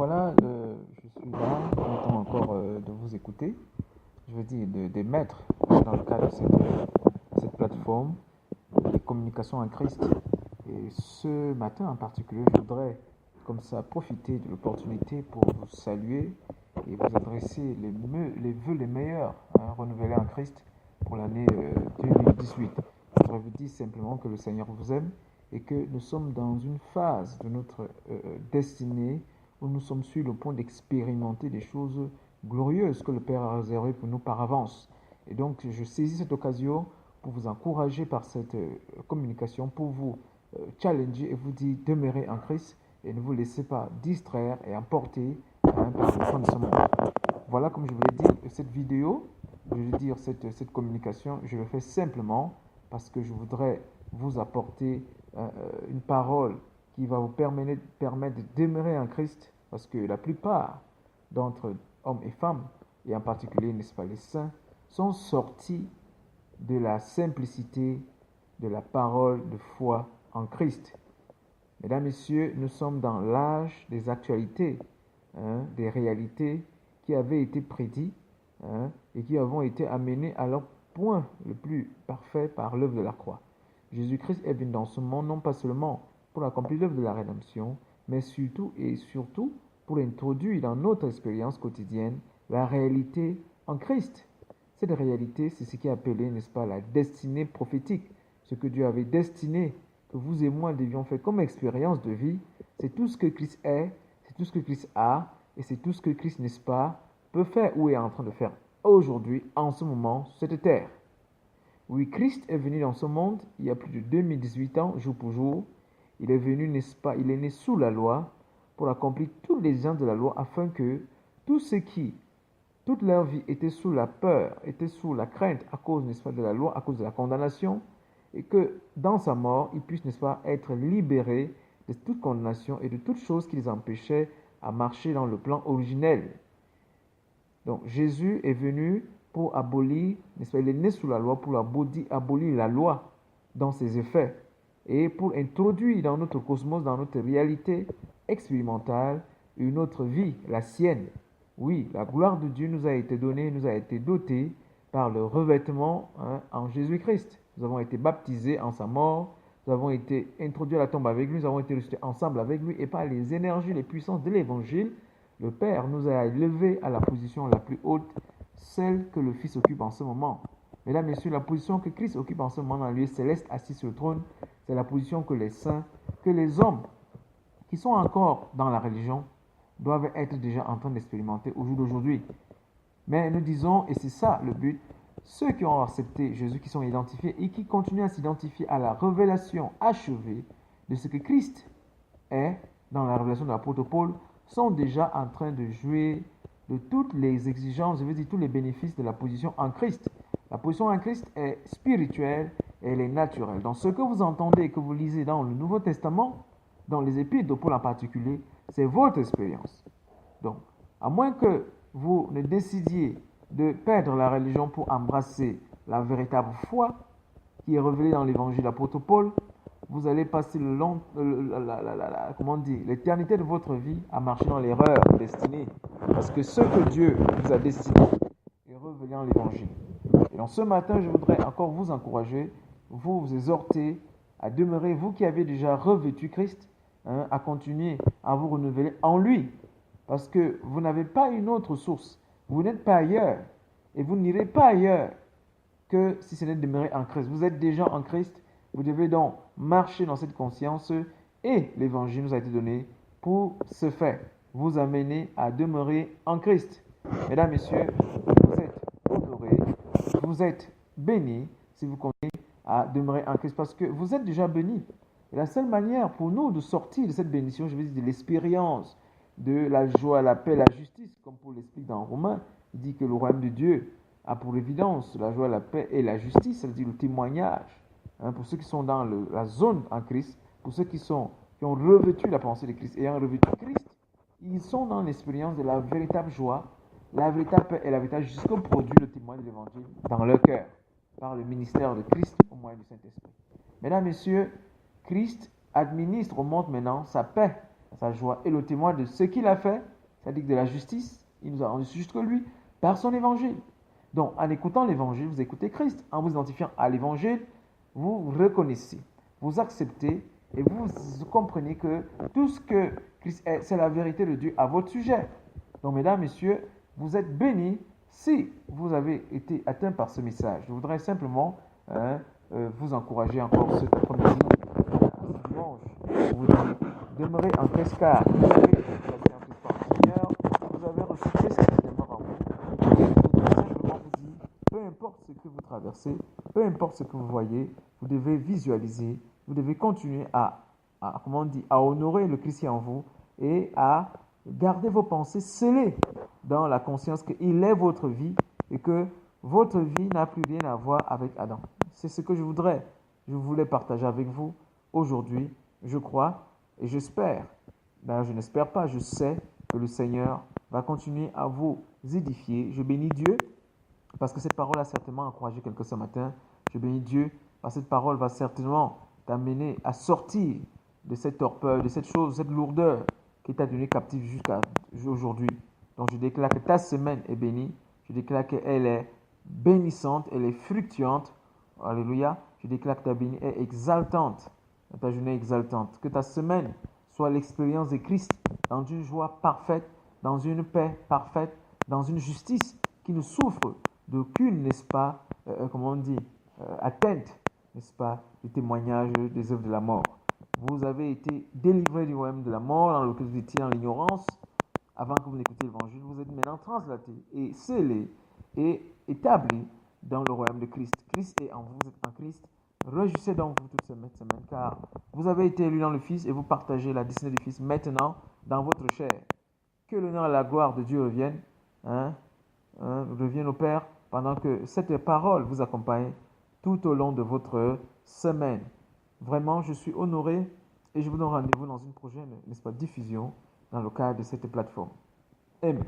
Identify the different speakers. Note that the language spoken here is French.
Speaker 1: voilà, je suis là, content encore de vous écouter. Je veux dire, de mettre dans le cadre de cette plateforme de communication en Christ. Et ce matin en particulier, je voudrais comme ça profiter de l'opportunité pour vous saluer et vous adresser les vœux les meilleurs, renouvelés en Christ pour l'année 2018. Je voudrais vous dire simplement que le Seigneur vous aime et que nous sommes dans une phase de notre destinée où nous sommes sur le point d'expérimenter des choses glorieuses que le Père a réservées pour nous par avance. Et donc, je saisis cette occasion pour vous encourager par cette communication, pour vous challenger et vous dire demeurez en Christ et ne vous laissez pas distraire et emporter par le fond de ce monde. Voilà, comme je vous l'ai dit, cette vidéo, je veux dire cette communication, je le fais simplement parce que je voudrais vous apporter une parole qui va vous permettre de demeurer en Christ, parce que la plupart d'entre hommes et femmes, et en particulier, n'est-ce pas, les saints, sont sortis de la simplicité de la parole de foi en Christ. Mesdames, Messieurs, nous sommes dans l'âge des actualités, des réalités qui avaient été prédites et qui avons été amenées à leur point le plus parfait par l'œuvre de la croix. Jésus-Christ est venu dans ce monde non pas seulement pour accomplir l'œuvre de la rédemption, mais surtout et surtout pour introduire dans notre expérience quotidienne la réalité en Christ. Cette réalité, c'est ce qui est appelé, n'est-ce pas, la destinée prophétique. Ce que Dieu avait destiné, que vous et moi devions faire comme expérience de vie, c'est tout ce que Christ est, c'est tout ce que Christ a, et c'est tout ce que Christ, n'est-ce pas, peut faire ou est en train de faire aujourd'hui, en ce moment, sur cette terre. Oui, Christ est venu dans ce monde il y a plus de 2018 ans, jour pour jour. Il est venu, n'est-ce pas, il est né sous la loi pour accomplir tous les gens de la loi afin que tous ceux qui, toute leur vie, étaient sous la peur, étaient sous la crainte à cause, n'est-ce pas, de la loi, à cause de la condamnation, et que dans sa mort, ils puissent, n'est-ce pas, être libérés de toute condamnation et de toute chose qui les empêchait à marcher dans le plan originel. Donc Jésus est venu pour abolir, n'est-ce pas, il est né sous la loi pour abolir la loi dans ses effets et pour introduire dans notre cosmos, dans notre réalité expérimentale, une autre vie, la sienne. Oui, la gloire de Dieu nous a été donnée, nous a été dotée par le revêtement en Jésus-Christ. Nous avons été baptisés en sa mort, nous avons été introduits à la tombe avec lui, nous avons été ressuscités ensemble avec lui et par les énergies, les puissances de l'évangile, le Père nous a élevés à la position la plus haute, celle que le Fils occupe en ce moment. Mesdames, Messieurs, la position que Christ occupe en ce moment dans le lieu céleste, assis sur le trône, c'est la position que les saints, que les hommes qui sont encore dans la religion doivent être déjà en train d'expérimenter au jour d'aujourd'hui. Mais nous disons, et c'est ça le but, ceux qui ont accepté Jésus, qui sont identifiés et qui continuent à s'identifier à la révélation achevée de ce que Christ est dans la révélation de l'apôtre Paul, sont déjà en train de jouer de toutes les exigences, je veux dire tous les bénéfices de la position en Christ. La position en Christ est spirituelle et elle est naturelle. Donc ce que vous entendez et que vous lisez dans le Nouveau Testament, dans les épîtres de Paul en particulier, c'est votre expérience. Donc, à moins que vous ne décidiez de perdre la religion pour embrasser la véritable foi qui est révélée dans l'évangile de l'apôtre Paul, vous allez passer l'éternité de votre vie à marcher dans l'erreur destinée. Parce que ce que Dieu vous a destiné est révélé dans l'évangile. Et donc ce matin, je voudrais encore vous encourager, vous exhorter à demeurer, vous qui avez déjà revêtu Christ, à continuer à vous renouveler en lui. Parce que vous n'avez pas une autre source. Vous n'êtes pas ailleurs. Et vous n'irez pas ailleurs que si ce n'est de demeurer en Christ. Vous êtes déjà en Christ. Vous devez donc marcher dans cette conscience et l'évangile nous a été donné pour ce faire. Vous amener à demeurer en Christ. Mesdames, Messieurs, vous êtes honorés, vous êtes bénis si vous continuez à demeurer en Christ parce que vous êtes déjà bénis. Et la seule manière pour nous de sortir de cette bénédiction, je veux dire de l'expérience, de la joie, la paix, la justice, comme Paul l'explique dans Romains, il dit que le royaume de Dieu a pour évidence la joie, la paix et la justice, c'est-à-dire le témoignage. Pour ceux qui sont dans la zone en Christ, pour ceux qui ont revêtu la pensée de Christ, ayant revêtu Christ, ils sont dans l'expérience de la véritable joie, la véritable paix et la véritable justice que produit le témoin de l'évangile dans leur cœur, par le ministère de Christ au moyen du Saint-Esprit. Mesdames, Messieurs, Christ administre au monde maintenant sa paix sa joie est le témoin de ce qu'il a fait, c'est-à-dire de la justice. Il nous a rendu juste que lui, par son évangile. Donc, en écoutant l'évangile, vous écoutez Christ. En vous identifiant à l'évangile, vous reconnaissez, vous acceptez et vous comprenez que tout ce que Christ est, c'est la vérité de Dieu à votre sujet. Donc, mesdames, messieurs, vous êtes bénis si vous avez été atteints par ce message. Je voudrais simplement vous encourager encore ce après-midi, ce dimanche, vous dire, demeurez en Christ car vous avez été placé en Christ par le Seigneur, vous avez reçu Christ qui demeure en vous. Et je voudrais simplement vous dire, peu importe ce que vous traversez, peu importe ce que vous voyez, vous devez visualiser, vous devez continuer comment on dit, à honorer le Christ en vous et à garder vos pensées scellées dans la conscience qu'il est votre vie et que votre vie n'a plus rien à voir avec Adam. C'est ce que je voulais partager avec vous aujourd'hui. Je crois et j'espère, ben je n'espère pas, je sais que le Seigneur va continuer à vous édifier. Je bénis Dieu parce que cette parole a certainement encouragé quelqu'un ce matin. Je bénis Dieu parce que cette parole va certainement t'amener à sortir de cette torpeur, de cette chose, de cette lourdeur qui t'a tenu captif jusqu'à aujourd'hui. Donc je déclare que ta semaine est bénie. Je déclare qu'elle est bénissante, elle est fructueuse. Alléluia. Je déclare que ta bénie est exaltante, ta journée est exaltante. Que ta semaine soit l'expérience de Christ dans une joie parfaite, dans une paix parfaite, dans une justice qui ne souffre d'aucune, n'est-ce pas, comment on dit, atteinte, n'est-ce pas, des témoignages des œuvres de la mort. Vous avez été délivré du royaume de la mort dans lequel vous étiez dans l'ignorance avant que vous n'écoutiez l'évangile. Vous êtes maintenant translaté et scellé et établi dans le royaume de Christ. Christ est en vous, vous êtes en Christ. Réjouissez donc vous toute cette semaine car vous avez été élus dans le Fils et vous partagez la destinée du Fils maintenant dans votre chair. Que l'honneur et la gloire de Dieu reviennent, reviennent au Père pendant que cette parole vous accompagne tout au long de votre semaine. Vraiment, je suis honoré et je vous donne rendez-vous dans une prochaine, n'est-ce pas, diffusion dans le cadre de cette plateforme. Amen.